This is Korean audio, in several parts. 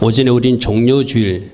오전에 우린 종려주일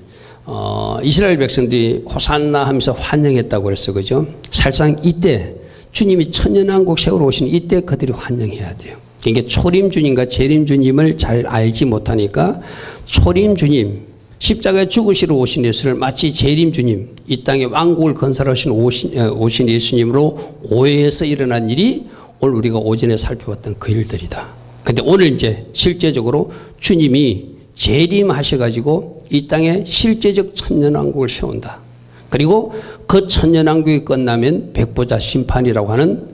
이스라엘 백성들이 호산나 하면서 환영했다고 그랬어, 그죠? 사실상 이때 주님이 천년왕국 세우러 오신 이때 그들이 환영해야 돼요. 그러니까 초림 주님과 재림 주님을 잘 알지 못하니까 초림 주님, 십자가에 죽으시러 오신 예수를 마치 재림 주님, 이 땅에 왕국을 건설하신 오신 예수님으로 오해해서 일어난 일이 오늘 우리가 오전에 살펴봤던 그 일들이다. 근데 오늘 이제 실제적으로 주님이 재림하셔가지고 이 땅에 실제적 천년왕국을 세운다. 그리고 그 천년왕국이 끝나면 백보자 심판이라고 하는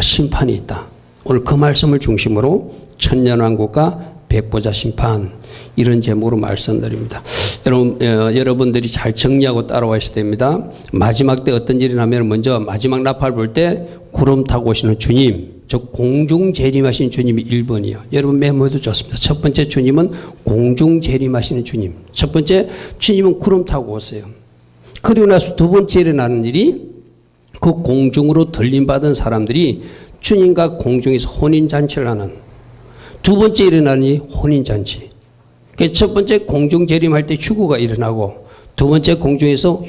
심판이 있다. 오늘 그 말씀을 중심으로 천년왕국과 백보자 심판 이런 제목으로 말씀드립니다. 여러분들이 잘 정리하고 따라와셔야 됩니다. 마지막 때 어떤 일이 나면 먼저 마지막 나팔 불 때 구름 타고 오시는 주님, 즉 공중 재림하신 주님이 1번이요. 여러분 메모해도 좋습니다. 첫 번째 주님은 공중 재림하시는 주님. 첫 번째 주님은 구름 타고 오세요. 그리고 나서 두 번째 일어나는 일이 그 공중으로 들림받은 사람들이 주님과 공중에서 혼인잔치를 하는 두 번째 일어나는 일이 혼인잔치. 첫 번째 공중 재림할 때 휴거가 일어나고 두 번째 공중에서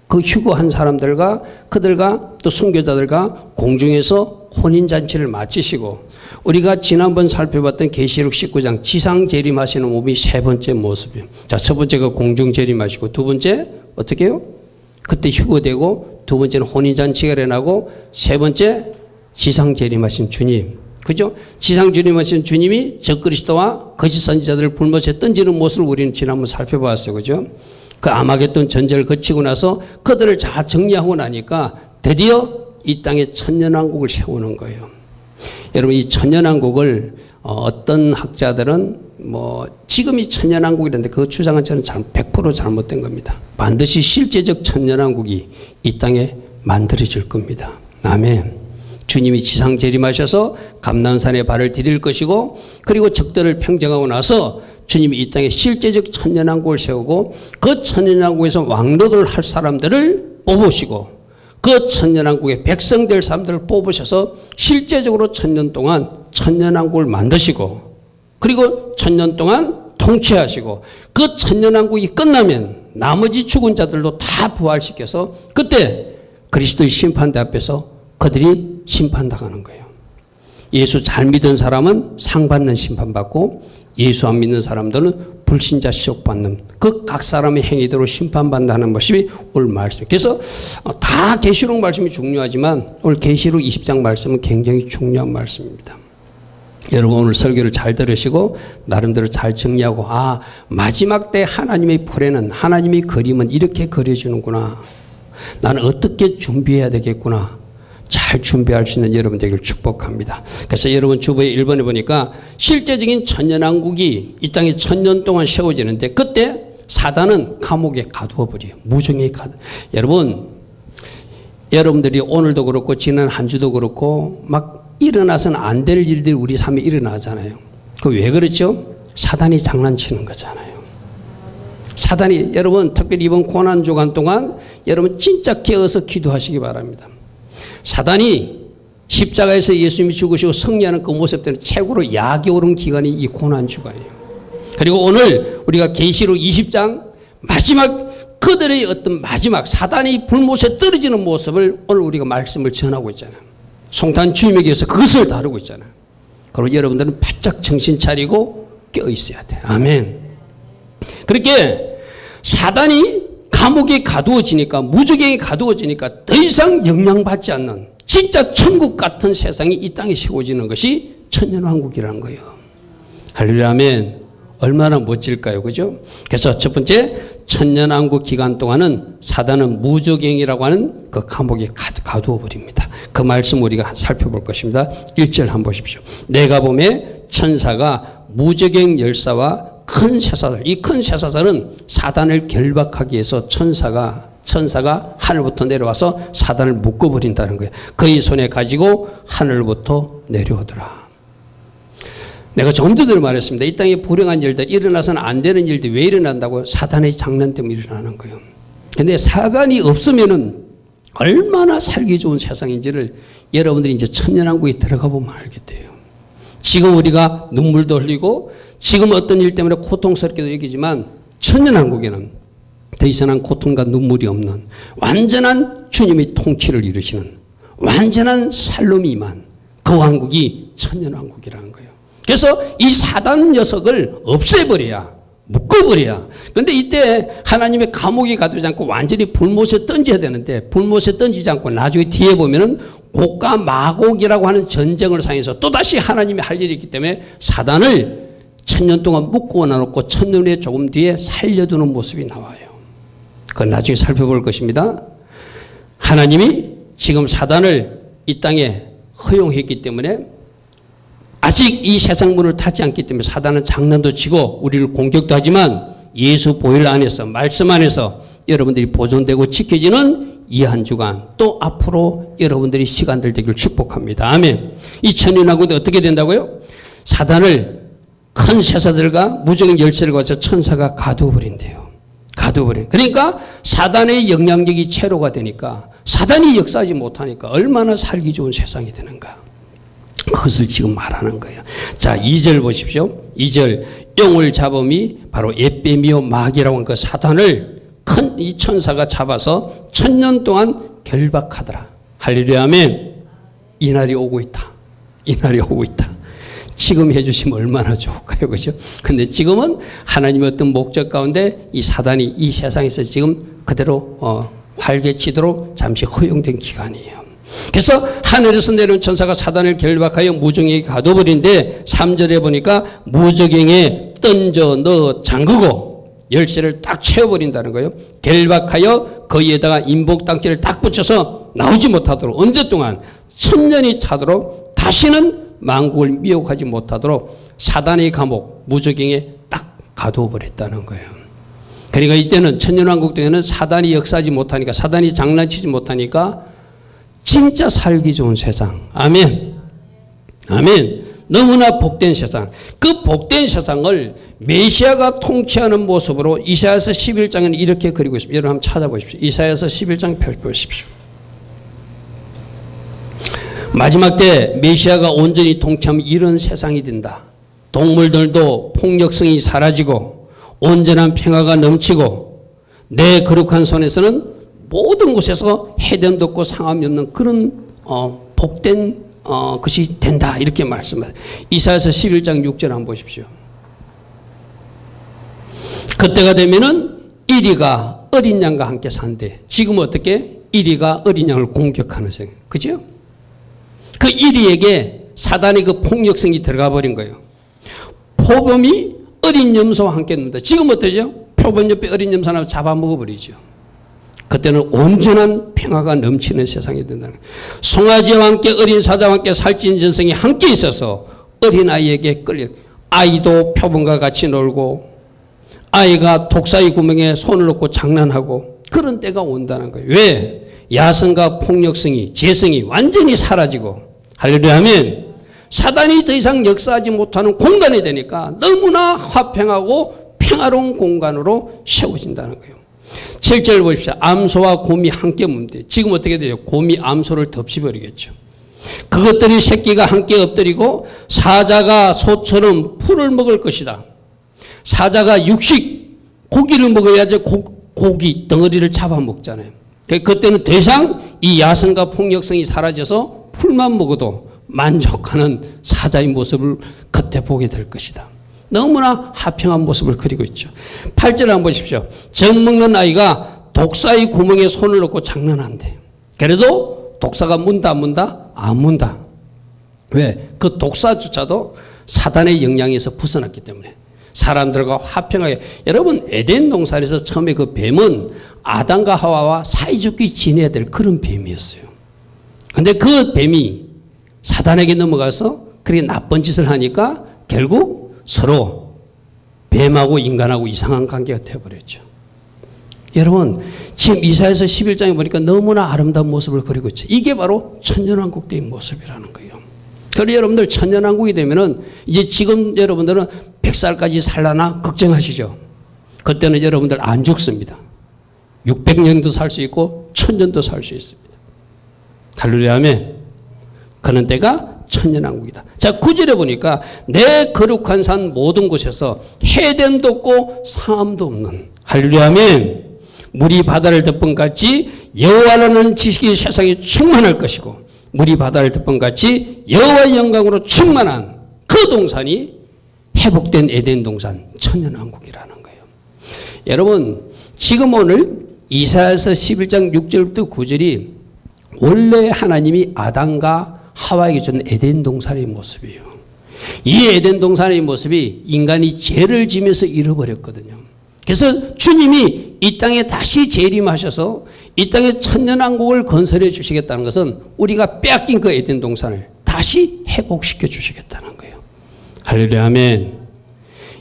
그 휴거한 사람들과 그들과 또 순교자들과 공중에서 혼인잔치를 마치시고 우리가 지난번 살펴봤던 계시록 19장 지상 재림하시는 몸이 세 번째 모습이에요. 자, 첫 번째가 공중 재림하시고 두 번째 어떻게 해요? 그때 휴거되고 두 번째는 혼인잔치가 일어나고 세 번째 지상 재림하신 주님. 그죠? 지상 재림하신 주님이 적그리스도와 거짓 선지자들을 불못에 던지는 모습을 우리는 지난번 살펴봤어요. 그죠? 그 아마겟돈 전쟁을 거치고 나서 그들을 다 정리하고 나니까 드디어 이 땅에 천년왕국을 세우는 거예요. 여러분 이 천년왕국을 어떤 학자들은 지금이 천년왕국이라는데 그 주장은 저는 100% 잘못된 겁니다. 반드시 실제적 천년왕국이 이 땅에 만들어질 겁니다. 아멘. 주님이 지상 재림하셔서 감람산에 발을 디딜 것이고 그리고 적들을 평정하고 나서 주님이 이 땅에 실제적 천년왕국을 세우고 그 천년왕국에서 왕노를 할 사람들을 뽑으시고 그 천년왕국의 백성 될 사람들을 뽑으셔서 실제적으로 천년 동안 천년왕국을 만드시고 그리고 천년 동안 통치하시고 그 천년왕국이 끝나면 나머지 죽은 자들도 다 부활시켜서 그때 그리스도의 심판대 앞에서 그들이 심판당하는 거예요. 예수 잘 믿은 사람은 상 받는 심판받고 예수 안 믿는 사람들은 불신자 시험 받는 그 각 사람의 행위대로 심판받는다는 것이 오늘 말씀. 그래서 다 계시록 말씀이 중요하지만 오늘 계시록 20장 말씀은 굉장히 중요한 말씀입니다. 여러분 오늘 설교를 잘 들으시고 나름대로 잘 정리하고 마지막 때 하나님의 플랜은 하나님의 그림은 이렇게 그려지는구나. 나는 어떻게 준비해야 되겠구나. 잘 준비할 수 있는 여러분 되기를 축복합니다. 그래서 여러분 주보에 1번에 보니까 실제적인 천년왕국이 이 땅에 천년 동안 세워지는데 그때 사단은 감옥에 가두어 버려요. 무정에 가두어. 여러분들이 오늘도 그렇고 지난 한 주도 그렇고 막 일어나서는 안 될 일들이 우리 삶에 일어나잖아요. 그 왜 그렇죠? 사단이 장난치는 거잖아요. 사단이 여러분 특별히 이번 고난 주간 동안 여러분 진짜 깨어서 기도하시기 바랍니다. 사단이 십자가에서 예수님이 죽으시고 승리하는 그 모습 때는 최고로 약이 오른 기간이 이 고난주간이에요. 그리고 오늘 우리가 계시록 20장 마지막 그들의 어떤 마지막 사단이 불못에 떨어지는 모습을 오늘 우리가 말씀을 전하고 있잖아요. 송탄 주임에게서 그것을 다루고 있잖아요. 그리고 여러분들은 바짝 정신 차리고 깨어 있어야 돼요. 아멘. 그렇게 사단이 감옥에 가두어지니까 무저갱에 가두어지니까 더 이상 영향받지 않는 진짜 천국 같은 세상이 이 땅에 세워지는 것이 천년왕국이라는 거예요. 할렐루야 아멘. 얼마나 멋질까요, 그죠? 그래서 첫 번째 천년왕국 기간 동안은 사단은 무저갱이라고 하는 그 감옥에 가두어 버립니다. 그 말씀 우리가 살펴볼 것입니다. 1절 한번 보십시오. 내가 보매 천사가 무저갱 열사와 큰 쇠사슬, 이 큰 쇠사슬은 사단을 결박하기 위해서 천사가 하늘부터 내려와서 사단을 묶어버린다는 거예요. 그의 손에 가지고 하늘부터 내려오더라. 내가 조금 전에 말했습니다. 이 땅에 불행한 일들, 일어나서는 안 되는 일들이 왜 일어난다고요? 사단의 장난 때문에 일어나는 거예요. 근데 사단이 없으면은 얼마나 살기 좋은 세상인지를 여러분들이 이제 천년왕국에 들어가 보면 알게 돼요. 지금 우리가 눈물도 흘리고 지금 어떤 일 때문에 고통스럽게도 여기지만 천년왕국에는 더 이상한 고통과 눈물이 없는 완전한 주님이 통치를 이루시는 완전한 살롬이 임한 그 왕국이 천년왕국이라는 거예요. 그래서 이 사단 녀석을 없애버려야, 묶어버려야. 그런데 이때 하나님의 감옥에 가두지 않고 완전히 불못에 던져야 되는데 불못에 던지지 않고 나중에 뒤에 보면은 곡과 마곡이라고 하는 전쟁을 상해서 또다시 하나님이 할 일이 있기 때문에 사단을 1000년 동안 묶고 놔놓고 1000년 후에 조금 뒤에 살려두는 모습이 나와요. 그건 나중에 살펴볼 것입니다. 하나님이 지금 사단을 이 땅에 허용했기 때문에 아직 이 세상 문을 닫지 않기 때문에 사단은 장난도 치고 우리를 공격도 하지만 예수 보혈 안에서 말씀 안에서 여러분들이 보존되고 지켜지는 이 한 주간 또 앞으로 여러분들이 시간들 되기를 축복합니다. 아멘. 이 천년왕국은 어떻게 된다고요? 사단을 큰 세사들과 무적인 열쇠를 가서 천사가 가두어버린대요. 가두어버려. 그러니까 사단의 영향력이 채로가 되니까 사단이 역사하지 못하니까 얼마나 살기 좋은 세상이 되는가. 그것을 지금 말하는 거예요. 자, 2절 보십시오. 2절 영을 잡음이 바로 에빼미오 마귀라고 하는 그 사단을 큰 이 천사가 잡아서 1000년 동안 결박하더라. 할렐루야 아멘. 이 날이 오고 있다. 이 날이 오고 있다. 지금 해주시면 얼마나 좋을까요? 그죠? 근데 지금은 하나님의 어떤 목적 가운데 이 사단이 이 세상에서 지금 그대로 활개치도록 잠시 허용된 기간이에요. 그래서 하늘에서 내려온 천사가 사단을 결박하여 무적에게 가둬버린데 3절에 보니까 무적행에 던져 넣어 잠그고 열쇠를 딱 채워버린다는 거예요. 결박하여 거기에다가 인복당지를 딱 붙여서 나오지 못하도록 언제 동안 1000년이 차도록 다시는 만국을 미혹하지 못하도록 사단의 감옥 무적행에 딱 가둬버렸다는 거예요. 그러니까 이때는 천년왕국 때에는 사단이 역사하지 못하니까 사단이 장난치지 못하니까 진짜 살기 좋은 세상. 아멘. 아멘. 너무나 복된 세상. 그 복된 세상을 메시아가 통치하는 모습으로 이사야서 11장에는 이렇게 그리고 있습니다. 여러분 한번 찾아보십시오. 이사야서 11장 펴보십시오. 마지막 때 메시아가 온전히 통치하면 이런 세상이 된다. 동물들도 폭력성이 사라지고 온전한 평화가 넘치고 내 거룩한 손에서는 모든 곳에서 해됨도 없고 상함이 없는 그런 복된 것이 된다. 이렇게 말씀합니다. 이사야서 11장 6절 한번 보십시오. 그때가 되면은 이리가 어린 양과 함께 산대. 지금 어떻게? 이리가 어린 양을 공격하는 생. 그죠? 그 이리에게 사단의 그 폭력성이 들어가 버린 거예요. 표범이 어린 염소와 함께 눕니다. 지금 어떠죠? 표범 옆에 어린 염소 하나 잡아먹어버리죠. 그때는 온전한 평화가 넘치는 세상이 된다는 거예요. 송아지와 함께 어린 사자와 함께 살찐 전성이 함께 있어서 어린아이에게 끌려 아이도 표범과 같이 놀고 아이가 독사의 구멍에 손을 넣고 장난하고 그런 때가 온다는 거예요. 왜? 야성과 폭력성이 재성이 완전히 사라지고 할렐루야 하면 사단이 더 이상 역사하지 못하는 공간이 되니까 너무나 화평하고 평화로운 공간으로 세워진다는 거예요. 7절 보십시오. 암소와 곰이 함께 묻는데 지금 어떻게 되죠? 곰이 암소를 덮치버리겠죠. 그것들이 새끼가 함께 엎드리고 사자가 소처럼 풀을 먹을 것이다. 사자가 육식 고기를 먹어야지 고기 덩어리를 잡아먹잖아요. 그때는 더 이상 이 야성과 폭력성이 사라져서 풀만 먹어도 만족하는 사자의 모습을 그때 보게 될 것이다. 너무나 화평한 모습을 그리고 있죠. 8절 한번 보십시오. 젖 먹는 아이가 독사의 구멍에 손을 넣고 장난한대. 그래도 독사가 문다 안 문다? 안 문다. 왜? 그 독사조차도 사단의 영향에서 벗어났기 때문에 사람들과 화평하게. 여러분 에덴 동산에서 처음에 그 뱀은 아담과 하와와 사이좋게 지내야 될 그런 뱀이었어요. 근데 그 뱀이 사단에게 넘어가서 그렇게 나쁜 짓을 하니까 결국 서로 뱀하고 인간하고 이상한 관계가 되어버렸죠. 여러분 지금 이사야서 11장에 보니까 너무나 아름다운 모습을 그리고 있죠. 이게 바로 천년왕국 때의 모습이라는 거예요. 그래서 여러분들 천년왕국이 되면은 이제 지금 여러분들은 100살까지 살라나 걱정하시죠. 그때는 여러분들 안 죽습니다. 600년도 살 수 있고 1000년도 살 수 있습니다. 할렐루야 아멘. 그런 때가 천년왕국이다. 자, 9절에 보니까 내 거룩한 산 모든 곳에서 해됨도 없고 상함도 없는, 할렐루야 아멘. 물이 바다를 덮은 같이 여호와라는 지식이 세상에 충만할 것이고, 물이 바다를 덮은 같이 여호와의 영광으로 충만한 그 동산이 회복된 에덴 동산 천년왕국이라는 거예요. 여러분, 지금 오늘 이사야서 11장 6절부터 9절이 원래 하나님이 아담과 하와에게 준 에덴 동산의 모습이에요. 이 에덴 동산의 모습이 인간이 죄를 지면서 잃어버렸거든요. 그래서 주님이 이 땅에 다시 재림하셔서 이 땅에 천년왕국을 건설해 주시겠다는 것은 우리가 빼앗긴 그 에덴 동산을 다시 회복시켜 주시겠다는 거예요. 할렐루야 아멘.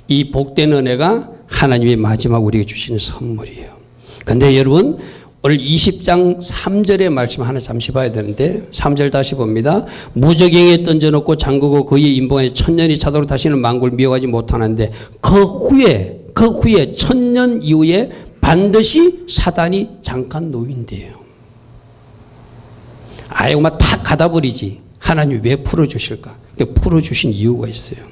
이 복된 은혜가 하나님의 마지막 우리에게 주시는 선물이에요. 그런데 여러분, 오늘 20장 3절의 말씀 하나 잠시 봐야 되는데, 3절 다시 봅니다. 무적행에 던져놓고 잠그고 그의 인봉에 천년이 차도록 다시는 만국을 미워하지 못하는데 그 후에 천년 이후에 반드시 사단이 잠깐 놓인대요. 아예 막 다 가다버리지. 하나님이 왜 풀어주실까? 풀어주신 이유가 있어요.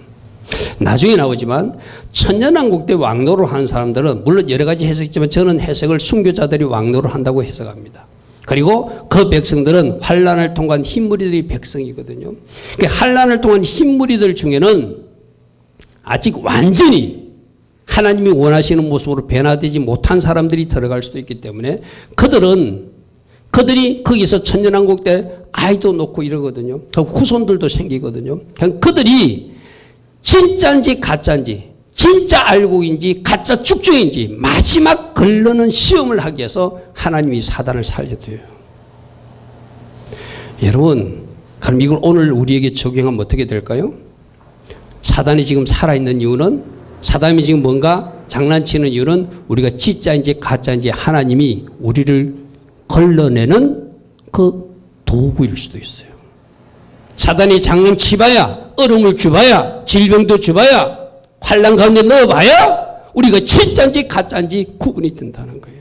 나중에 나오지만 천년왕국 때 왕노를 하는 사람들은 물론 여러 가지 해석이지만 저는 해석을 순교자들이 왕노를 한다고 해석합니다. 그리고 그 백성들은 환난을 통과한 흰무리들이 백성이거든요. 환난을 통과한 흰무리들 중에는 아직 완전히 하나님이 원하시는 모습으로 변화되지 못한 사람들이 들어갈 수도 있기 때문에 그들이 거기서 천년왕국 때 아이도 놓고 이러거든요. 그 후손들도 생기거든요. 그냥 그들이 진짜인지 가짜인지, 진짜 알고인지 가짜 축적인지 마지막 걸러는 시험을 하기 위해서 하나님이 사단을 살려둬요. 여러분, 그럼 이걸 오늘 우리에게 적용하면 어떻게 될까요? 사단이 지금 살아있는 이유는, 사단이 지금 뭔가 장난치는 이유는 우리가 진짜인지 가짜인지 하나님이 우리를 걸러내는 그 도구일 수도 있어요. 사단이 장난치봐야, 얼음을 주봐야, 질병도 주봐야, 환난 가운데 넣어봐야 우리가 진짜인지 가짜인지 구분이 된다는 거예요.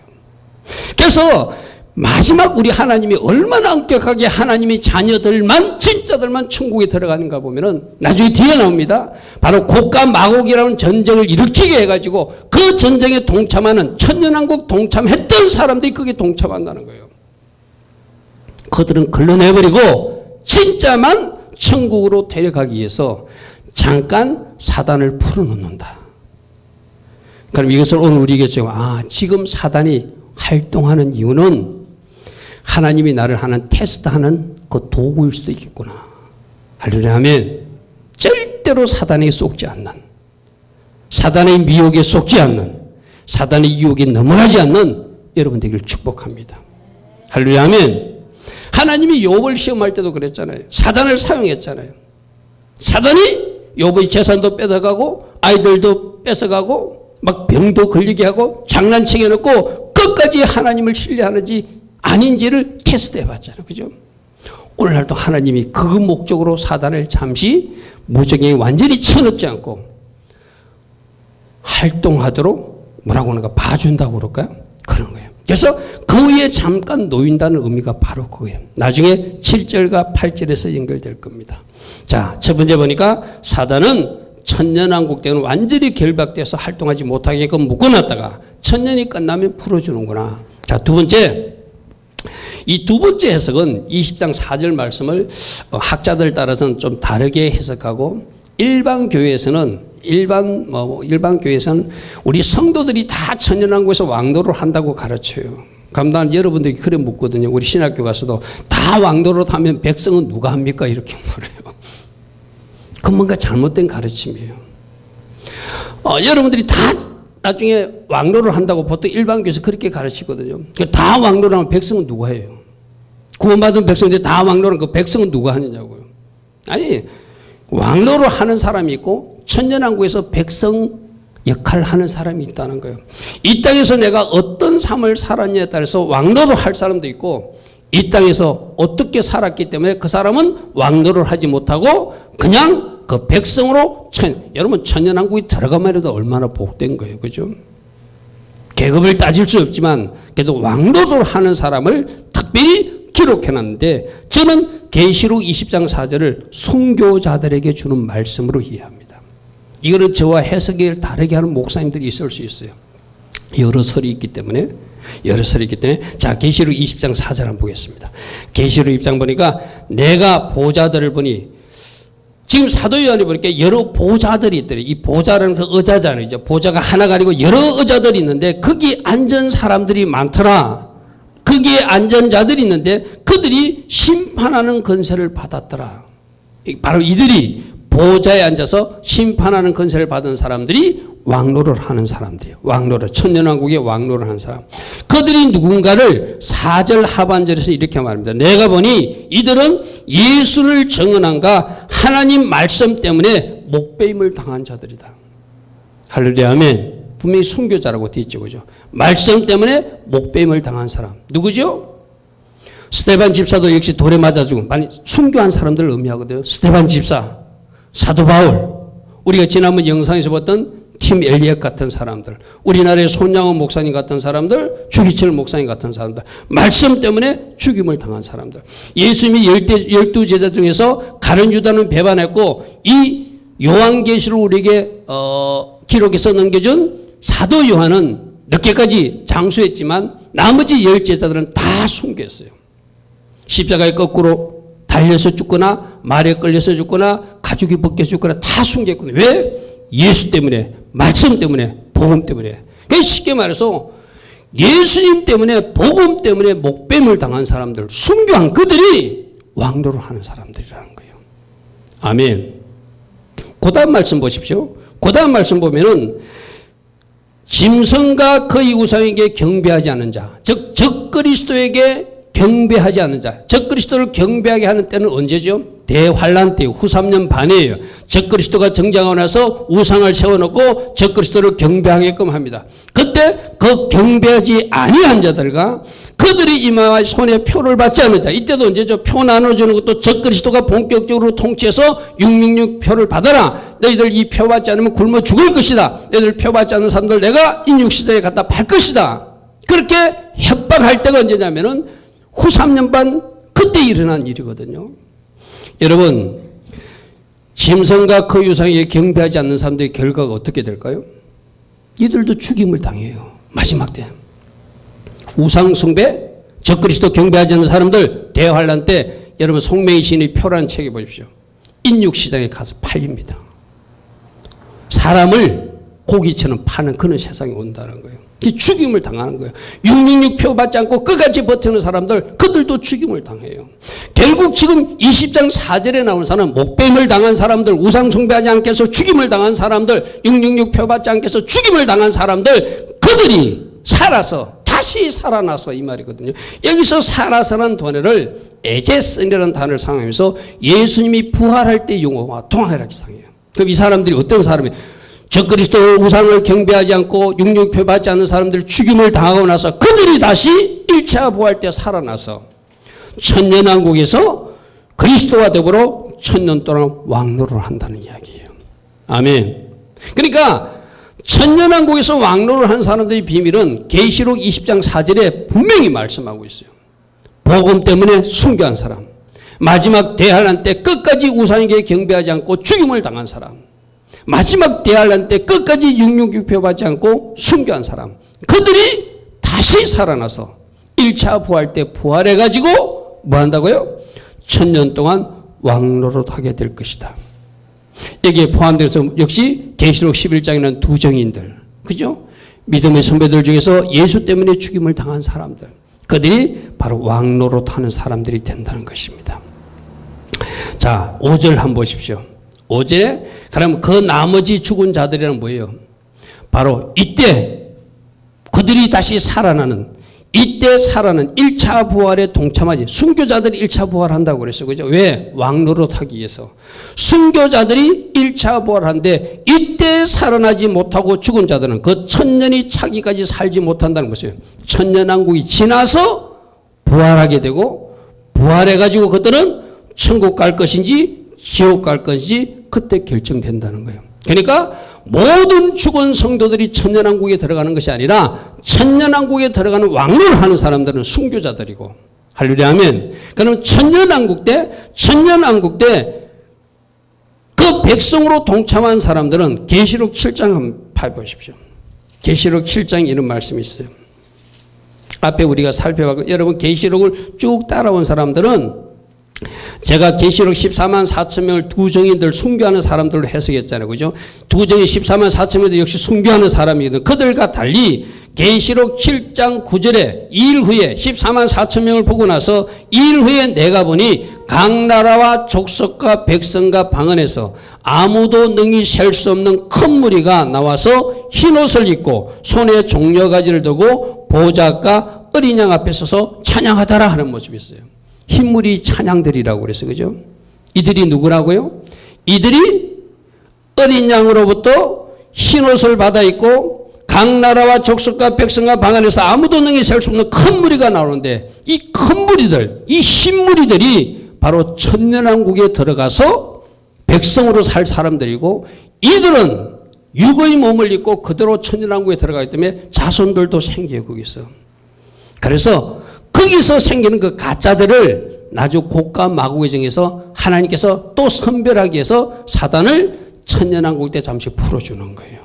그래서 마지막 우리 하나님이 얼마나 엄격하게 하나님의 자녀들만, 진짜들만 천국에 들어가는가 보면은 나중에 뒤에 나옵니다. 바로 곡과 마곡이라는 전쟁을 일으키게 해가지고 그 전쟁에 동참하는, 천년왕국 동참했던 사람들이 거기에 동참한다는 거예요. 그들은 걸러내버리고 진짜만 천국으로 데려가기 위해서 잠깐 사단을 풀어놓는다. 그럼 이것을 오늘 우리에게 지금 사단이 활동하는 이유는 하나님이 나를 하는 테스트하는 그 도구일 수도 있겠구나. 할렐루야 하면 절대로 사단에게 속지 않는, 사단의 미혹에 속지 않는, 사단의 유혹에 넘어가지 않는 여러분 되기를 축복합니다. 할렐루야 하면 하나님이 욥을 시험할 때도 그랬잖아요. 사단을 사용했잖아요. 사단이 욥의 재산도 뺏어가고 아이들도 뺏어가고 막 병도 걸리게 하고 장난치게 해놓고 끝까지 하나님을 신뢰하는지 아닌지를 테스트해 봤잖아요. 그죠? 오늘날도 하나님이 그 목적으로 사단을 잠시 무적행에 완전히 쳐넣지 않고 활동하도록 뭐라고 하는가 봐준다고 그럴까요? 그런 거예요. 그래서 그 위에 잠깐 놓인다는 의미가 바로 그거예요. 나중에 7절과 8절에서 연결될 겁니다. 자, 첫 번째 보니까 사단은 천년왕국 때는 완전히 결박돼서 활동하지 못하게끔 묶어놨다가 천년이 끝나면 풀어주는구나. 자, 두 번째, 이 두 번째 해석은 20장 4절 말씀을 학자들 따라서는 좀 다르게 해석하고, 일반 교회에서는 우리 성도들이 다 천년왕국에서 왕노를 한다고 가르쳐요. 그럼 난 여러분들이 그래 묻거든요. 우리 신학교 가서도 다 왕노를 하면 백성은 누가 합니까? 이렇게 물어요. 그건 뭔가 잘못된 가르침이에요. 여러분들이 다 나중에 왕노를 한다고 보통 일반 교회에서 그렇게 가르치거든요. 다 왕노를 하면 백성은 누가 해요? 구원받은 백성들이 다 왕노를 하면 그 백성은 누가 하느냐고요. 아니, 왕노를 하는 사람이 있고 천년왕국에서 백성 역할을 하는 사람이 있다는 거예요. 이 땅에서 내가 어떤 삶을 살았냐에 따라서 왕노를 할 사람도 있고, 이 땅에서 어떻게 살았기 때문에 그 사람은 왕노를 하지 못하고 그냥 그 백성으로 여러분 천년왕국에 들어가만 해도 얼마나 복된 거예요. 그죠? 계급을 따질 수 없지만 그래도 왕노를 하는 사람을 특별히 기록해놨는데 저는 계시록 20장 4절을 순교자들에게 주는 말씀으로 이해합니다. 이거는 저와 해석을 다르게 하는 목사님들이 있을 수 있어요. 여러 설이 있기 때문에. 자, 계시록 20장 4절 한번 보겠습니다. 계시록 20장 보니까 내가 보좌들을 보니, 지금 사도 요한이 보니까 여러 보좌들이 있더래요. 이 보좌라는 그 의자잖아요. 보좌가 하나가 아니고 여러 의자들이 있는데 거기 앉은 사람들이 많더라. 거기에 앉은 자들이 있는데 그들이 심판하는 권세를 받았더라. 바로 이들이 보좌에 앉아서 심판하는 권세를 받은 사람들이 왕노를 하는 사람들이에요. 왕노를, 천년왕국의 왕노를 하는 사람. 그들이 누군가를 4절 하반절에서 이렇게 말합니다. 내가 보니 이들은 예수를 증언한가 하나님 말씀 때문에 목배임을 당한 자들이다. 할렐루야, 아멘. 분명히 순교자라고 되어 있죠, 그죠? 말씀 때문에 목배임을 당한 사람. 누구죠? 스데반 집사도 역시 돌에 맞아 죽은, 많이 순교한 사람들을 의미하거든요. 스데반 집사, 사도 바울, 우리가 지난번 영상에서 봤던 팀 엘리엇 같은 사람들, 우리나라의 손양원 목사님 같은 사람들, 주기철 목사님 같은 사람들, 말씀 때문에 죽임을 당한 사람들. 예수님이 12제자 중에서 가룟 유다는 배반했고 이 요한계시를 우리에게 기록해서 넘겨준 사도 요한은 늦게까지 장수했지만 나머지 10제자들은 다 순교했어요. 십자가에 거꾸로 달려서 죽거나 말에 끌려서 죽거나 가죽이 벗겨 죽거나 다 순교했거든요. 왜? 예수 때문에, 말씀 때문에, 복음 때문에. 그러니까 쉽게 말해서 예수님 때문에, 복음 때문에 목뱀을 당한 사람들, 순교한 그들이 왕노를 하는 사람들이라는 거예요. 아멘. 그 다음 말씀 보십시오. 그 다음 말씀 보면은 짐승과 그의 우상에게 경배하지 않는 자, 즉 적그리스도에게 경배하지 않는 자. 적그리스도를 경배하게 하는 때는 언제죠? 대환란 때, 후 3년 반이에요. 적그리스도가 정장하고 나서 우상을 세워놓고 적그리스도를 경배하게끔 합니다. 그때 그 경배하지 아니한 자들과 그들이 이마와 손에 표를 받지 않는 자. 이때도 언제죠? 표 나눠주는 것도 적그리스도가 본격적으로 통치해서 666 표를 받아라. 너희들 이 표 받지 않으면 굶어 죽을 것이다. 너희들 표 받지 않는 사람들 내가 인육시대에 갖다 팔 것이다. 그렇게 협박할 때가 언제냐면은 후 3년 반 그때 일어난 일이거든요. 여러분, 짐승과 그 유상에 경배하지 않는 사람들의 결과가 어떻게 될까요? 이들도 죽임을 당해요. 마지막 때. 우상 숭배, 적그리스도 경배하지 않는 사람들 대환란 때 여러분 송매의 신의 표라는 책에 보십시오. 인육시장에 가서 팔립니다. 사람을 고기처럼 파는 그런 세상이 온다는 거예요. 죽임을 당하는 거예요. 666표 받지 않고 끝까지 버티는 사람들, 그들도 죽임을 당해요. 결국 지금 20장 4절에 나오는 사람은 목뱀을 당한 사람들, 우상 숭배하지 않게 해서 죽임을 당한 사람들, 666표 받지 않게 해서 죽임을 당한 사람들, 그들이 살아서 다시 살아나서 이 말이거든요. 여기서 살아서라는 단어를 에제슨이라는 단어를 사용하면서 예수님이 부활할 때 용어와 동일하게 사용해요. 그럼 이 사람들이 어떤 사람이에요? 적그리스도 우상을 경배하지 않고 666표 받지 않는 사람들 죽임을 당하고 나서 그들이 다시 1차 부활 때 살아나서 천년왕국에서 그리스도와 더불어 천년 동안 왕노를 한다는 이야기예요. 아멘. 그러니까 천년왕국에서 왕노를 한 사람들의 비밀은 계시록 20장 4절에 분명히 말씀하고 있어요. 복음 때문에 순교한 사람, 마지막 대환란 때 끝까지 우상에게 경배하지 않고 죽임을 당한 사람, 마지막 대환란 때 끝까지 666표 받지 않고 순교한 사람, 그들이 다시 살아나서 1차 부활 때 부활해가지고 뭐 한다고요? 천년 동안 왕노릇 하게 될 것이다. 여기에 포함돼서 역시 계시록 11장에는 두 정인들, 그죠? 믿음의 선배들 중에서 예수 때문에 죽임을 당한 사람들, 그들이 바로 왕노릇 하는 사람들이 된다는 것입니다. 자, 5절 한번 보십시오. 5절에 그럼 그 나머지 죽은 자들이란 뭐예요? 바로 이때 그들이 다시 살아나는, 이때 살아나는 1차 부활에 동참하지. 순교자들이 1차 부활한다고 그랬어요. 그죠? 왜? 왕노릇 하기 위해서. 순교자들이 1차 부활하는데 이때 살아나지 못하고 죽은 자들은 그 천년이 차기까지 살지 못한다는 것이에요. 천년왕국이 지나서 부활하게 되고, 부활해가지고 그들은 천국 갈 것인지 지옥 갈 것인지 그때 결정된다는 거예요. 그러니까 모든 죽은 성도들이 천년왕국에 들어가는 것이 아니라 천년왕국에 들어가는 왕노를 하는 사람들은 순교자들이고, 할렐루야 아멘. 그럼 천년왕국 때 그 백성으로 동참한 사람들은 계시록 7장 한번 봐보십시오. 계시록 7장에 이런 말씀이 있어요. 앞에 우리가 살펴봤고 여러분 계시록을 쭉 따라온 사람들은 제가 계시록 14만 4천 명을 두 정인들 순교하는 사람들로 해석했잖아요. 그죠? 두 정인 14만 4천 명도 역시 순교하는 사람이거든. 그들과 달리 계시록 7장 9절에 2일 후에 14만 4천 명을 보고 나서 2일 후에 내가 보니 각 나라와 족속과 백성과 방언에서 아무도 능히 셀 수 없는 큰 무리가 나와서 흰옷을 입고 손에 종려가지를 들고 보좌과 어린 양 앞에 서서 찬양하더라 하는 모습이 있어요. 흰물이 찬양들이라고 그래서 그죠? 이들이 누구라고요? 이들이 어린 양으로부터 흰옷을 받아 입고 각 나라와 족속과 백성과 방언에서 아무도 능히 셀 수 없는 큰 무리가 나오는데 이 큰 무리들, 이 흰무리들이 바로 천년왕국에 들어가서 백성으로 살 사람들이고 이들은 육의 몸을 입고 그대로 천년왕국에 들어가기 때문에 자손들도 생겨요 거기서. 그래서 거기서 생기는 그 가짜들을 나중 고가 마구의 정에서 하나님께서 또 선별하기 위해서 사단을 천년왕국 때 잠시 풀어주는 거예요.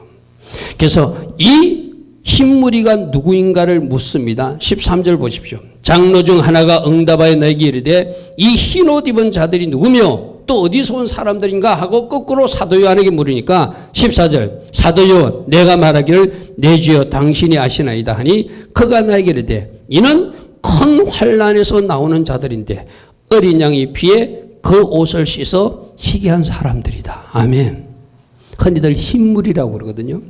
그래서 이 흰무리가 누구인가를 묻습니다. 13절 보십시오. 장로 중 하나가 응답하여 너에게 이르되 이 흰옷 입은 자들이 누구며 또 어디서 온 사람들인가 하고 거꾸로 사도 요한에게 물으니까 14절 사도 요한 내가 말하기를 내 주여 당신이 아시나이다 하니 그가 나에게 이르되 이는 큰 환난에서 나오는 자들인데 어린 양의 피에 그 옷을 씻어 희게 한 사람들이다. 아멘. 흔히들 흰물이라고 그러거든요.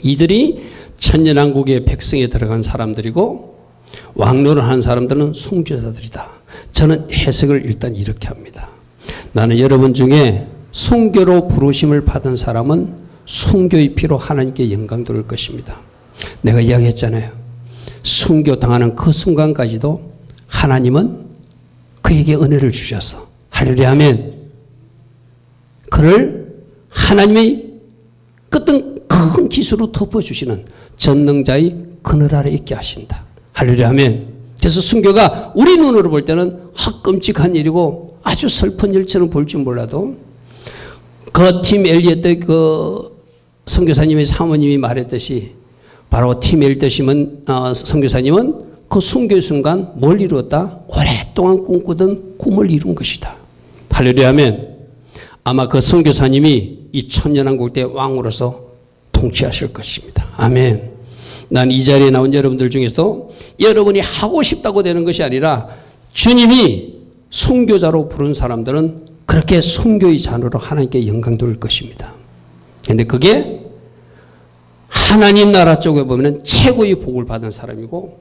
이들이 천년왕국의 백성에 들어간 사람들이고 왕노를 하는 사람들은 순교자들이다. 저는 해석을 일단 이렇게 합니다. 나는 여러분 중에 순교로 부르심을 받은 사람은 순교의 피로 하나님께 영광 돌릴 것입니다. 내가 이야기했잖아요. 순교 당하는 그 순간까지도 하나님은 그에게 은혜를 주셔서 할렐루야 아멘. 그를 하나님의 어떤 큰 기수로 덮어주시는 전능자의 그늘 아래 있게 하신다. 할렐루야 아멘. 그래서 순교가 우리 눈으로 볼 때는 끔찍한 일이고 아주 슬픈 일처럼 볼지 몰라도 그 팀 엘리엇의 그 선교사님의 사모님이 말했듯이 바로 팀 엘리엇 선교사님은 그 순교의 순간 뭘 이루었다? 오랫동안 꿈꾸던 꿈을 이룬 것이다. 할렐루야 아멘. 아마 그 선교사님이 이 천년왕국 때 왕으로서 통치하실 것입니다. 아멘. 난 이 자리에 나온 여러분들 중에서도 여러분이 하고 싶다고 되는 것이 아니라 주님이 순교자로 부른 사람들은 그렇게 순교의 잔으로 하나님께 영광 돌릴 것입니다. 그런데 그게 하나님 나라 쪽에 보면 최고의 복을 받은 사람이고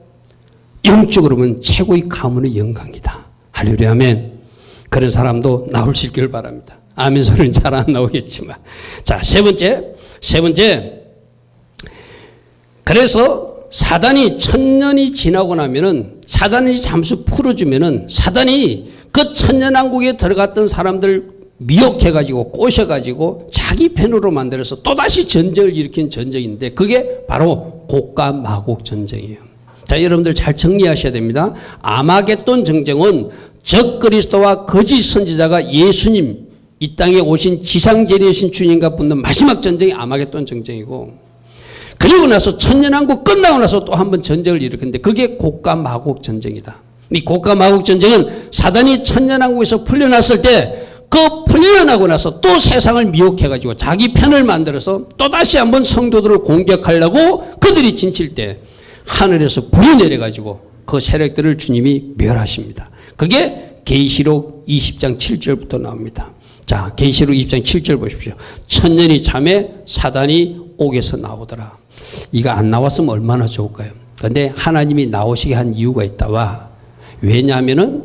영적으로 보면 최고의 가문의 영광이다. 할렐루야 아멘. 그런 사람도 나올 수 있기를 바랍니다. 아멘 소리는 잘 안 나오겠지만. 자, 세 번째. 그래서 사단이 천년이 지나고 나면은 사단이 잠시 풀어주면은 사단이 그 천년왕국에 들어갔던 사람들 미혹해가지고 꼬셔가지고 자기 편으로 만들어서 또다시 전쟁을 일으킨 전쟁인데 그게 바로 고가 마곡 전쟁이에요. 자, 여러분들 잘 정리하셔야 됩니다. 아마겟돈 전쟁은 적 그리스도와 거짓 선지자가 예수님 이 땅에 오신 지상재리이신 주님과 붙는 마지막 전쟁이 아마겟돈 전쟁이고 그리고 나서 천년왕국 끝나고 나서 또 한 번 전쟁을 일으켰는데 그게 고가 마곡 전쟁이다. 이 고가 마곡 전쟁은 사단이 천년왕국에서 풀려났을 때 그 풀려나고 나서 또 세상을 미혹해가지고 자기 편을 만들어서 또다시 한번 성도들을 공격하려고 그들이 진칠 때 하늘에서 불이 내려가지고 그 세력들을 주님이 멸하십니다. 그게 계시록 20장 7절부터 나옵니다. 자, 계시록 20장 7절 보십시오. 천년이 참에 사단이 옥에서 나오더라. 이거 안 나왔으면 얼마나 좋을까요? 그런데 하나님이 나오시게 한 이유가 있다와 왜냐하면은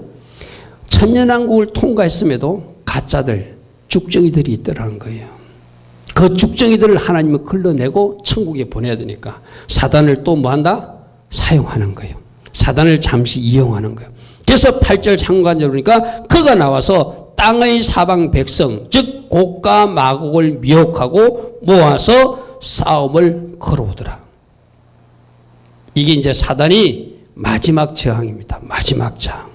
천년왕국을 통과했음에도 가짜들, 죽정이들이 있더라는 거예요. 그 죽정이들을 하나님은 걸러내고 천국에 보내야 되니까 사단을 또 뭐한다? 사용하는 거예요. 사단을 잠시 이용하는 거예요. 그래서 8절 상관절 보니까 그가 나와서 땅의 사방 백성 즉 고가 마곡을 미혹하고 모아서 싸움을 걸어오더라. 이게 이제 사단이 마지막 저항입니다. 마지막 저항.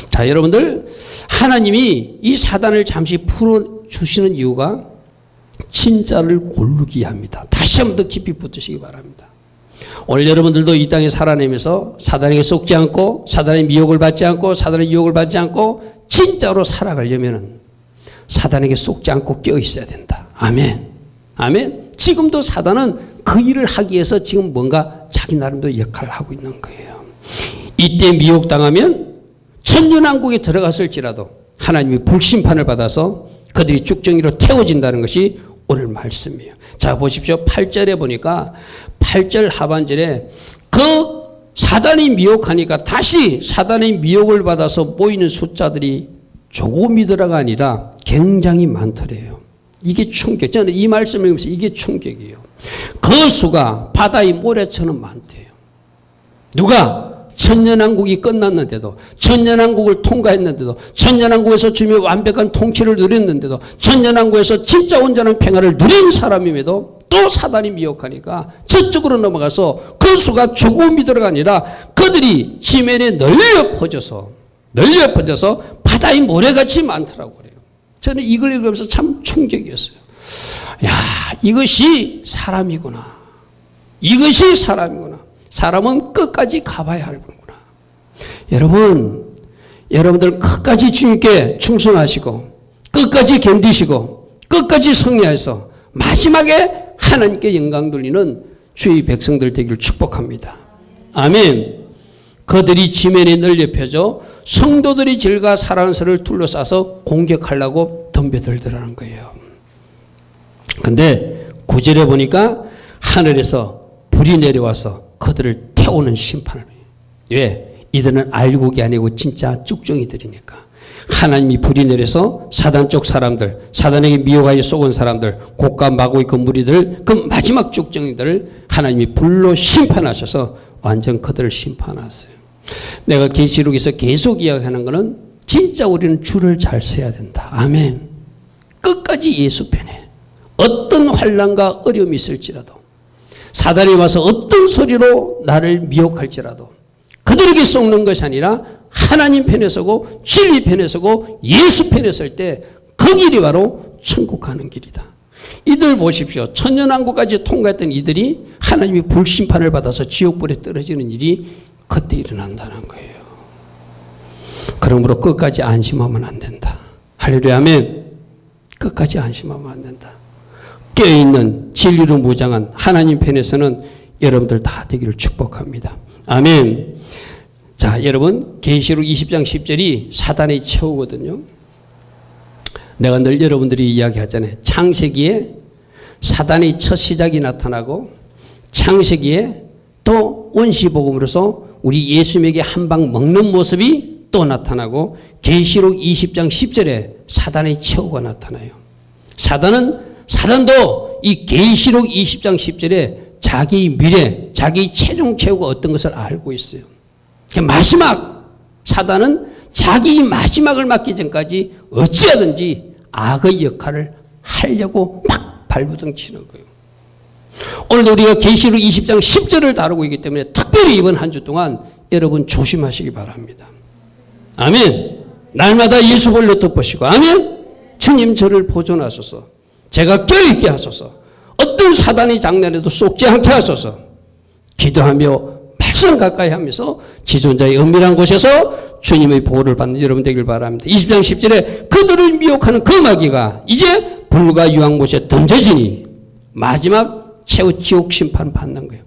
자, 여러분들, 하나님이 이 사단을 잠시 풀어주시는 이유가 진짜를 고르기 합니다. 다시 한번 더 깊이 붙으시기 바랍니다. 오늘 여러분들도 이 땅에 살아내면서 사단에게 속지 않고, 사단의 미혹을 받지 않고, 사단의 유혹을 받지 않고, 진짜로 살아가려면 사단에게 속지 않고 껴 있어야 된다. 아멘. 아멘. 지금도 사단은 그 일을 하기 위해서 지금 뭔가 자기 나름대로 역할을 하고 있는 거예요. 이때 미혹당하면 천년왕국에 들어갔을지라도 하나님이 불심판을 받아서 그들이 쭉정이로 태워진다는 것이 오늘 말씀이에요. 자, 보십시오. 8절에 보니까 8절 하반절에 그 사단이 미혹하니까 다시 사단의 미혹을 받아서 모이는 숫자들이 조금이더라가 아니라 굉장히 많더래요. 이게 충격. 저는 이 말씀을 읽으면서 이게 충격이에요. 그 수가 바다의 모래처럼 많대요. 누가? 천년왕국이 끝났는데도, 천년왕국을 통과했는데도, 천년왕국에서 주님의 완벽한 통치를 누렸는데도, 천년왕국에서 진짜 온전한 평화를 누린 사람임에도 또 사단이 미혹하니까 저쪽으로 넘어가서 그 수가 조금이더라가 아니라 그들이 지면에 널려 퍼져서 바다의 모래같이 많더라고 그래요. 저는 이걸 읽으면서 참 충격이었어요. 야, 이것이 사람이구나. 이것이 사람이구나. 사람은 끝까지 가봐야 하는구나. 여러분들 끝까지 주님께 충성하시고, 끝까지 견디시고, 끝까지 성례해서 마지막에 하나님께 영광 돌리는 주의 백성들 되기를 축복합니다. 아멘. 그들이 지면에 널려 펴져 성도들이 질과 사랑스를 둘러싸서 공격하려고 덤벼들더라는 거예요. 근데 9절에 보니까 하늘에서 불이 내려와서 그들을 태우는 심판을 해요. 왜? 이들은 알곡이 아니고 진짜 쭉정이들이니까. 하나님이 불이 내려서 사단 쪽 사람들, 사단에게 미혹하여 쏘은 사람들, 곡과 마고의 그 무리들, 그 마지막 쭉정이들을 하나님이 불로 심판하셔서 완전 그들을 심판하세요. 내가 계시록에서 계속 이야기하는 것은 진짜 우리는 줄을 잘 서야 된다. 아멘. 끝까지 예수 편에 어떤 환난과 어려움이 있을지라도, 사단이 와서 어떤 소리로 나를 미혹할지라도 그들에게 속는 것이 아니라 하나님 편에 서고 진리 편에 서고 예수 편에 설 때 그 길이 바로 천국 가는 길이다. 이들 보십시오. 천년왕국까지 통과했던 이들이 하나님이 불심판을 받아서 지옥불에 떨어지는 일이 그때 일어난다는 거예요. 그러므로 끝까지 안심하면 안 된다. 할렐루야, 아멘. 끝까지 안심하면 안 된다. 깨어있는 진리로 무장한 하나님 편에서는 여러분들 다 되기를 축복합니다. 아멘. 자, 여러분, 계시록 20장 10절이 사단의 최후거든요. 내가 늘 여러분들이 이야기하잖아요. 창세기에 사단의 첫 시작이 나타나고, 창세기에 또 원시복음으로서 우리 예수님에게 한 방 먹는 모습이 또 나타나고, 계시록 20장 10절에 사단의 최후가 나타나요. 사단도 이 계시록 20장 10절에 자기 미래, 자기 최종 최후가 어떤 것을 알고 있어요. 사단은 자기 마지막을 맞기 전까지 어찌하든지 악의 역할을 하려고 막 발부둥 치는 거예요. 오늘도 우리가 계시록 20장 10절을 다루고 있기 때문에 특별히 이번 한 주 동안 여러분 조심하시기 바랍니다. 아멘. 날마다 예수 볼로 덮으시고, 아멘. 주님 저를 보존하소서. 제가 껴있게 하소서. 어떤 사단의 장난에도 속지 않게 하소서. 기도하며 말씀 가까이 하면서 지존자의 은밀한 곳에서 주님의 보호를 받는 여러분 되길 바랍니다. 20장 10절에 그들을 미혹하는 그 마귀가 이제 불과 유황못에 던져지니 마지막 최후 지옥 심판 받는 거예요.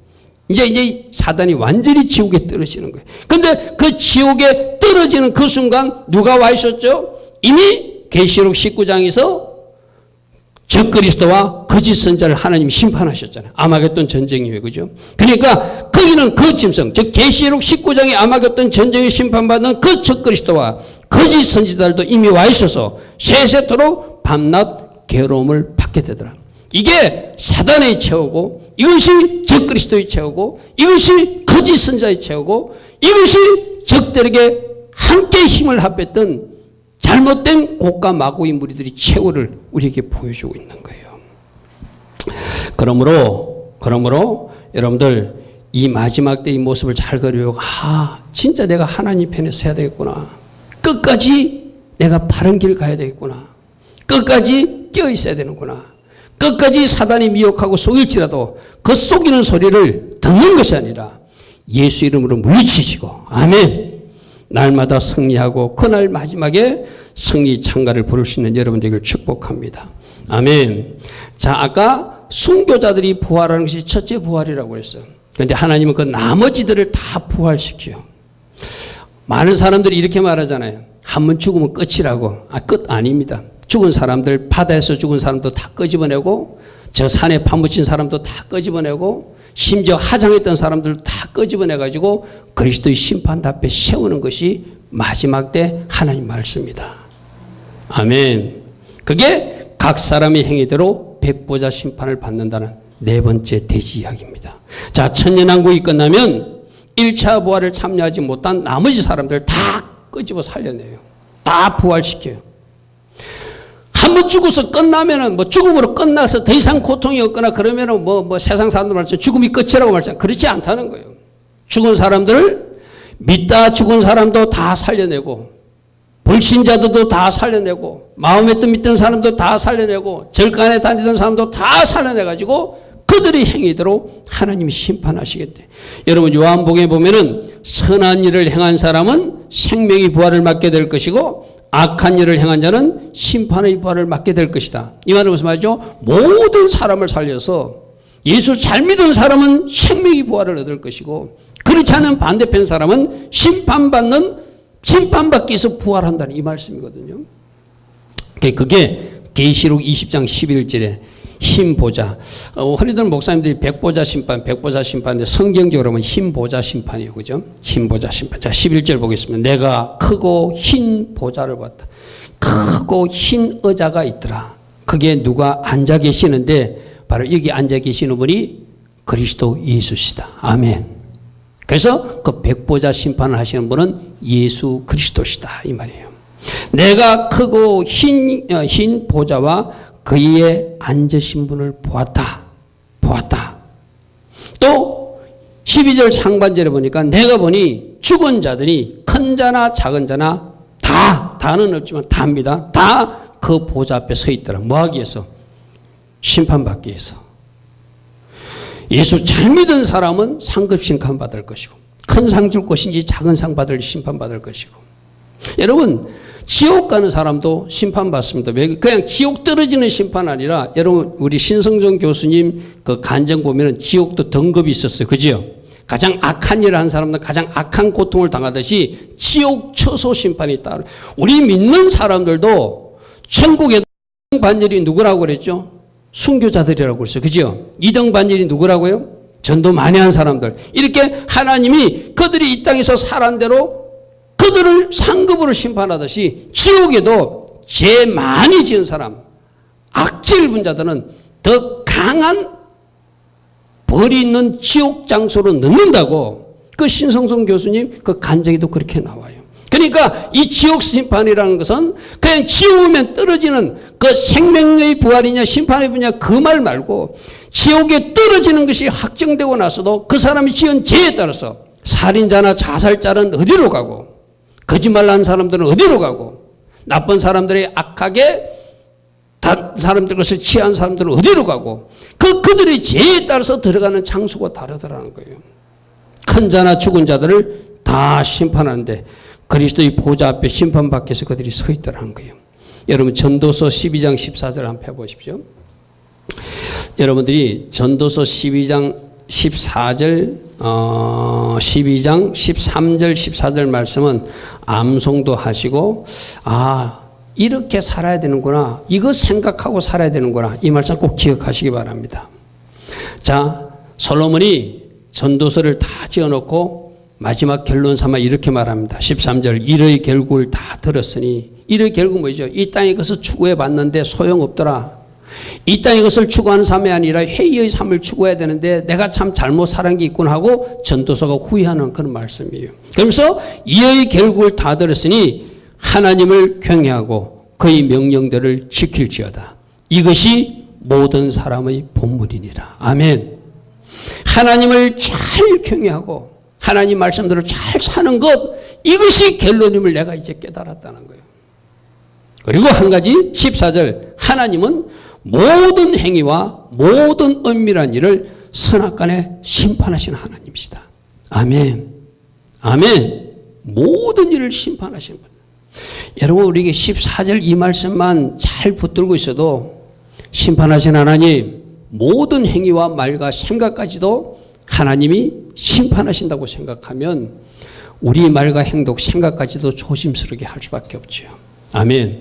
이제 사단이 완전히 지옥에 떨어지는 거예요. 근데 그 지옥에 떨어지는 그 순간 누가 와 있었죠? 이미 계시록 19장에서 적그리스도와 거짓 선자를 하나님이 심판하셨잖아요. 아마겟돈 전쟁 이후에, 그죠? 그러니까 거기는 그 짐승, 즉 계시록 19장의 아마겟돈 전쟁에 심판받는 그 적그리스도와 거짓 선지자들도 이미 와 있어서 세세토록 밤낮 괴로움을 받게 되더라. 이게 사단의 최후고, 이것이 적그리스도의 최후고, 이것이 거짓 선자의 최후고, 이것이 적들에게 함께 힘을 합했던 잘못된 곡과 마고의 무리들이 최후를 우리에게 보여주고 있는 거예요. 그러므로 여러분들 이 마지막 때의 모습을 잘 그려보고, 진짜 내가 하나님 편에 서야 되겠구나. 끝까지 내가 바른 길 가야 되겠구나. 끝까지 깨어 있어야 되는구나. 끝까지 사단이 미혹하고 속일지라도 그 속이는 소리를 듣는 것이 아니라 예수 이름으로 물리치시고, 아멘. 날마다 승리하고 그날 마지막에 승리 창가를 부를 수 있는 여러분들을 축복합니다. 아멘. 자, 아까 순교자들이 부활하는 것이 첫째 부활이라고 했어요. 그런데 하나님은 그 나머지들을 다 부활시켜요. 많은 사람들이 이렇게 말하잖아요. 한 번 죽으면 끝이라고. 끝 아닙니다. 죽은 사람들, 바다에서 죽은 사람도 다 끄집어내고, 저 산에 파묻힌 사람도 다 끄집어내고, 심지어 하장했던 사람들 다 끄집어내가지고 그리스도의 심판 앞에 세우는 것이 마지막 때 하나님 말씀입니다. 아멘. 그게 각 사람의 행위대로 백보자 심판을 받는다는 네 번째 대지 이야기입니다. 자, 천년왕국이 끝나면 1차 부활을 참여하지 못한 나머지 사람들 다 끄집어 살려내요. 다 부활시켜요. 한번 죽어서 끝나면은 죽음으로 끝나서 더 이상 고통이 없거나 그러면은 세상 사람들 말씀 죽음이 끝이라고 말씀, 그렇지 않다는 거예요. 죽은 사람들을 믿다 죽은 사람도 다 살려내고, 불신자들도 다 살려내고, 마음에 믿던 사람도 다 살려내고, 절간에 다니던 사람도 다 살려내가지고 그들의 행위대로 하나님이 심판하시겠대. 여러분 요한복음에 보면은 선한 일을 행한 사람은 생명의 부활을 맞게 될 것이고, 악한 일을 행한 자는 심판의 부활을 맞게 될 것이다. 이 말은 무슨 말이죠? 모든 사람을 살려서 예수 잘 믿은 사람은 생명의 부활을 얻을 것이고, 그렇지 않은 반대편 사람은 심판받기 위해서 부활한다는 이 말씀이거든요. 그게 계시록 20장 11절에 흰보자. 흔히들 목사님들이 백보자 심판인데 성경적으로 보면 흰보자 심판이에요. 그죠? 흰보자 심판. 자, 11절 보겠습니다. 내가 크고 흰 보자를 봤다. 크고 흰 의자가 있더라. 그게 누가 앉아 계시는데 바로 여기 앉아 계시는 분이 그리스도 예수시다. 아멘. 그래서 그 백보자 심판을 하시는 분은 예수 그리스도시다. 이 말이에요. 내가 크고 흰 보자와 그의 앉으신 분을 보았다. 또 12절 상반절에 보니까 내가 보니 죽은 자들이 큰 자나 작은 자나 다는 없지만 다입니다. 다 그 보좌 앞에 서 있더라. 뭐 하기 위해서? 심판받기 위해서. 예수 잘 믿은 사람은 상급 심판 받을 것이고, 큰 상 줄 것인지 작은 상 받을 심판 받을 것이고. 여러분 지옥 가는 사람도 심판받습니다. 그냥 지옥 떨어지는 심판 아니라, 여러분 우리 신성정 교수님 그 간증 보면은 지옥도 등급이 있었어요. 그죠? 가장 악한 일을 한 사람은 가장 악한 고통을 당하듯이 지옥 처소 심판이 있다. 우리 믿는 사람들도 천국에 2등 반열이 누구라고 그랬죠? 순교자들이라고 그랬어요. 그죠? 2등 반열이 누구라고요? 전도 많이 한 사람들. 이렇게 하나님이 그들이 이 땅에서 살한 대로 그들을 상급으로 심판하듯이 지옥에도 죄 많이 지은 사람, 악질 분자들은 더 강한 벌이 있는 지옥 장소로 넣는다고 그 신성성 교수님 그 간증에도 그렇게 나와요. 그러니까 이 지옥 심판이라는 것은 그냥 지옥이면 떨어지는 그 생명의 부활이냐 심판의 부활이냐 그 말 말고, 지옥에 떨어지는 것이 확정되고 나서도 그 사람이 지은 죄에 따라서 살인자나 자살자는 어디로 가고, 거짓말 한 사람들은 어디로 가고, 나쁜 사람들이 악하게 다른 사람들 것을 취한 사람들은 어디로 가고, 그들의 죄에 따라서 들어가는 장소가 다르더라는 거예요. 큰 자나 죽은 자들을 다 심판하는데 그리스도의 보좌 앞에 심판받기 위해서 그들이 서 있더라는 거예요. 여러분 전도서 12장 14절 한번 해보십시오. 여러분들이 전도서 12장 14절 12장 13절 14절 말씀은 암송도 하시고, 이렇게 살아야 되는구나, 이거 생각하고 살아야 되는구나, 이 말씀 꼭 기억하시기 바랍니다. 자, 솔로몬이 전도서를 다 지어놓고 마지막 결론 삼아 이렇게 말합니다. 13절 이의 결국을 다 들었으니, 이의 결국 뭐죠? 이 땅의 것을 추구해 봤는데 소용없더라. 이 땅의 것을 추구하는 삶이 아니라 회의의 삶을 추구해야 되는데 내가 참 잘못 살은 게 있구나 하고 전도서가 후회하는 그런 말씀이에요. 그러면서 이의 결국을 다 들었으니 하나님을 경외하고 그의 명령들을 지킬지어다. 이것이 모든 사람의 본분이니라. 아멘. 하나님을 잘 경외하고 하나님 말씀대로 잘 사는 것, 이것이 결론임을 내가 이제 깨달았다는 거예요. 그리고 한 가지 14절 하나님은 모든 행위와 모든 은밀한 일을 선악간에 심판하시는 하나님이시다. 아멘. 아멘. 모든 일을 심판하시는 분. 여러분 우리에게 14절 이 말씀만 잘 붙들고 있어도 심판하신 하나님 모든 행위와 말과 생각까지도 하나님이 심판하신다고 생각하면 우리 말과 행동 생각까지도 조심스럽게 할 수밖에 없죠. 아멘.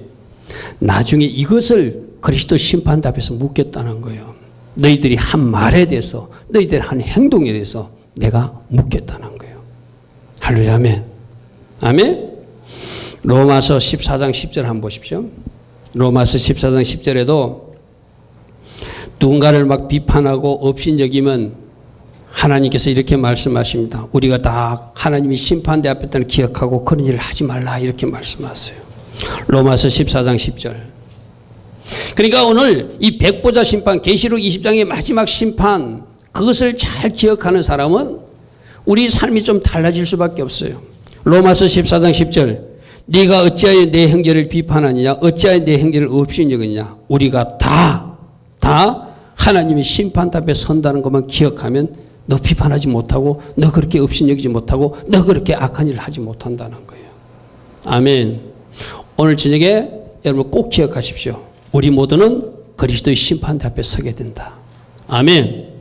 나중에 이것을 그리스도 심판대 앞에서 묻겠다는 거예요. 너희들이 한 말에 대해서 너희들이 한 행동에 대해서 내가 묻겠다는 거예요. 할렐루야. 아멘. 아멘. 로마서 14장 10절 한번 보십시오. 로마서 14장 10절에도 누군가를 막 비판하고 업신여기면 하나님께서 이렇게 말씀하십니다. 우리가 다 하나님이 심판대 앞에 있다는 기억하고 그런 일을 하지 말라 이렇게 말씀하세요. 로마서 14장 10절. 그러니까 오늘 이 백보자 심판 계시록 20장의 마지막 심판 그것을 잘 기억하는 사람은 우리 삶이 좀 달라질 수밖에 없어요. 로마서 14장 10절. 네가 어찌하여 내 형제를 비판하느냐 어찌하여 내 형제를 업신여기느냐. 우리가 다 하나님이 심판대 앞에 선다는 것만 기억하면 너 비판하지 못하고 너 그렇게 업신여기지 못하고 너 그렇게 악한 일을 하지 못한다는 거예요. 아멘. 오늘 저녁에 여러분 꼭 기억하십시오. 우리 모두는 그리스도의 심판대 앞에 서게 된다. 아멘.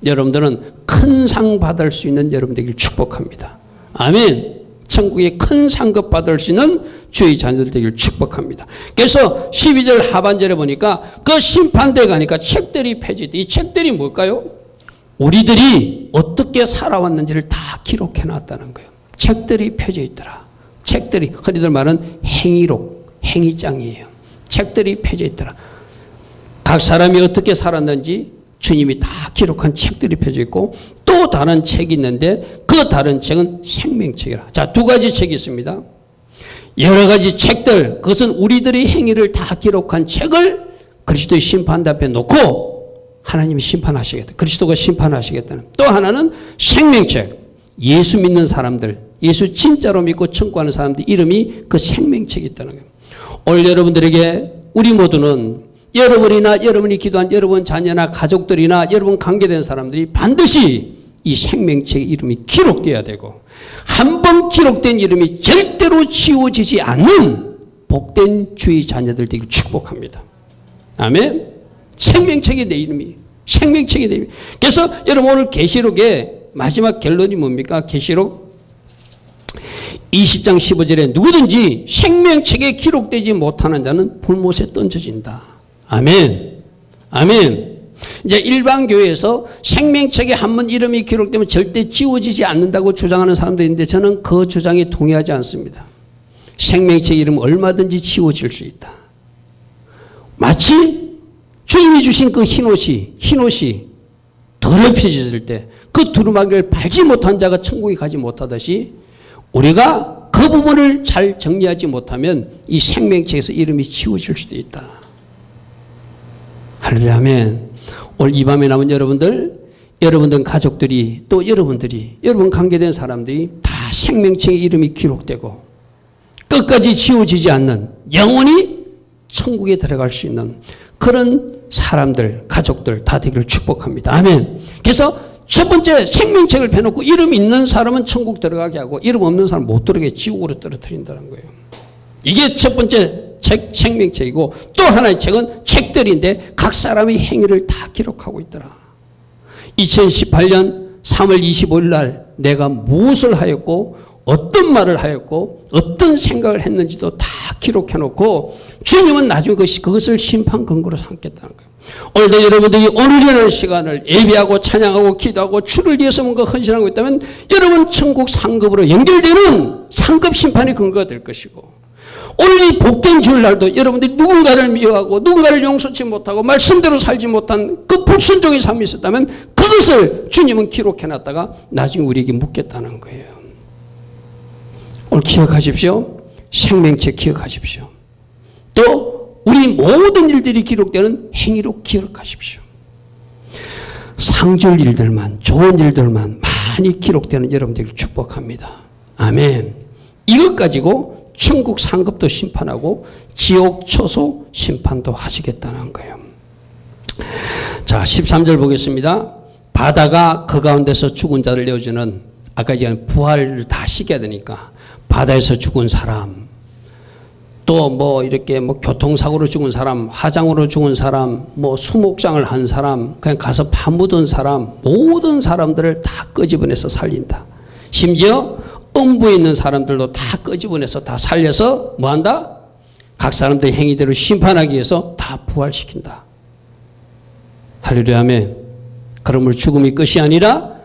여러분들은 큰 상 받을 수 있는 여러분 되기를 축복합니다. 아멘. 천국에 큰 상급 받을 수 있는 주의 자녀들 되기를 축복합니다. 그래서 12절 하반절에 보니까 그 심판대에 가니까 책들이 펴져있다. 이 책들이 뭘까요? 우리들이 어떻게 살아왔는지를 다 기록해 놨다는 거예요. 책들이 펴져 있더라. 책들이 흔히들 말하는 행위록, 행위장이에요. 책들이 펴져 있더라. 각 사람이 어떻게 살았는지 주님이 다 기록한 책들이 펴져 있고 또 다른 책이 있는데 그 다른 책은 생명책이라. 자, 두 가지 책이 있습니다. 여러 가지 책들, 그것은 우리들의 행위를 다 기록한 책을 그리스도의 심판대 앞에 놓고 하나님이 심판하시겠다. 그리스도가 심판하시겠다는. 또 하나는 생명책. 예수 믿는 사람들, 예수 진짜로 믿고 청구하는 사람들 이름이 그 생명책이 있다는 거예요. 오늘 여러분들에게 우리 모두는 여러분이나 여러분이 기도한 여러분 자녀나 가족들이나 여러분 관계된 사람들이 반드시 이 생명책의 이름이 기록돼야 되고 한 번 기록된 이름이 절대로 지워지지 않는 복된 주의 자녀들 되기를 축복합니다. 아멘. 생명책이 내 이름이 생명책이 내 이름이. 그래서 여러분 오늘 계시록의 마지막 결론이 뭡니까? 계시록 20장 15절에 누구든지 생명책에 기록되지 못하는 자는 불못에 던져진다. 아멘. 아멘. 이제 일반 교회에서 생명책에 한 번 이름이 기록되면 절대 지워지지 않는다고 주장하는 사람들이 있는데 저는 그 주장에 동의하지 않습니다. 생명책 이름은 얼마든지 지워질 수 있다. 마치 주님이 주신 그 흰옷이 더럽혀졌을 때 그 두루마기를 밟지 못한 자가 천국에 가지 못하듯이 우리가 그 부분을 잘 정리하지 못하면 이 생명책에서 이름이 지워질 수도 있다. 할렐루야. 아멘. 오늘 이 밤에 남은 여러분들 가족들이 또 여러분 관계된 사람들이 다 생명책에 이름이 기록되고 끝까지 지워지지 않는 영원히 천국에 들어갈 수 있는 그런 사람들, 가족들 다 되기를 축복합니다. 아멘. 그래서 첫 번째 생명책을 펴놓고 이름 있는 사람은 천국 들어가게 하고 이름 없는 사람은 못 들어가게 지옥으로 떨어뜨린다는 거예요. 이게 첫 번째 생명책이고 또 하나의 책은 책들인데 각 사람의 행위를 다 기록하고 있더라. 2018년 3월 25일 날 내가 무엇을 하였고 어떤 말을 하였고 어떤 생각을 했는지도 다 기록해놓고 주님은 나중에 그것을 심판 근거로 삼겠다는 거예요. 오늘도 여러분들이 오늘이라는 시간을 예배하고 찬양하고 기도하고 주를 위해서 뭔가 헌신하고 있다면 여러분 천국 상급으로 연결되는 상급 심판의 근거가 될 것이고 오늘 이 복된 주일날도 여러분들이 누군가를 미워하고 누군가를 용서치 못하고 말씀대로 살지 못한 그 불순종의 삶이 있었다면 그것을 주님은 기록해놨다가 나중에 우리에게 묻겠다는 거예요. 오늘 기억하십시오. 생명책 기억하십시오. 또 우리 모든 일들이 기록되는 행위로 기억하십시오. 상줄 일들만 좋은 일들만 많이 기록되는 여러분들을 축복합니다. 아멘. 이것 가지고 천국 상급도 심판하고 지옥 처소 심판도 하시겠다는 거예요. 자, 13절 보겠습니다. 바다가 그 가운데서 죽은 자를 내어주는, 아까 이제 부활을 다 시켜야 되니까 바다에서 죽은 사람, 또 뭐 이렇게 뭐 교통사고로 죽은 사람, 화장으로 죽은 사람, 뭐 수목장을 한 사람, 그냥 가서 파묻은 사람, 모든 사람들을 다 끄집어내서 살린다. 심지어 음부에 있는 사람들도 다 끄집어내서 다 살려서 뭐 한다? 각 사람들의 행위대로 심판하기 위해서 다 부활시킨다. 할렐루야 아멘. 그러므로 죽음이 끝이 아니라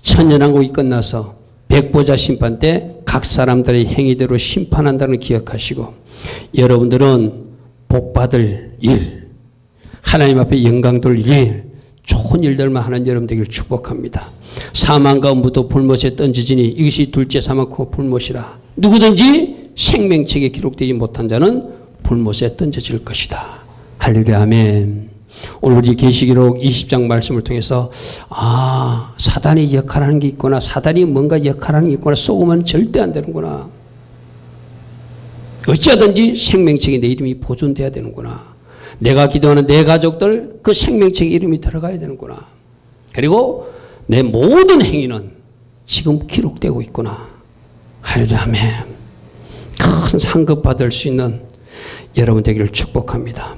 천년왕국이 끝나서 백보자 심판 때 각 사람들의 행위대로 심판한다는 기억하시고, 여러분들은 복받을 일, 하나님 앞에 영광 돌릴 일, 좋은 일들만 하는 여러분 되기를 축복합니다. 사망과 음부도 불못에 던지지니 이것이 둘째 사망과 불못이라. 누구든지 생명책에 기록되지 못한 자는 불못에 던져질 것이다. 할렐루야 아멘. 오늘 우리 계시록 20장 말씀을 통해서 사단이 역할하는 게 있구나, 사단이 뭔가 역할하는 게 있구나, 속으면 절대 안 되는구나, 어찌하든지 생명책에 내 이름이 보존돼야 되는구나, 내가 기도하는 내 가족들 그 생명책에 이름이 들어가야 되는구나, 그리고 내 모든 행위는 지금 기록되고 있구나. 할렐루야 아멘. 큰 상급 받을 수 있는 여러분 되기를 축복합니다.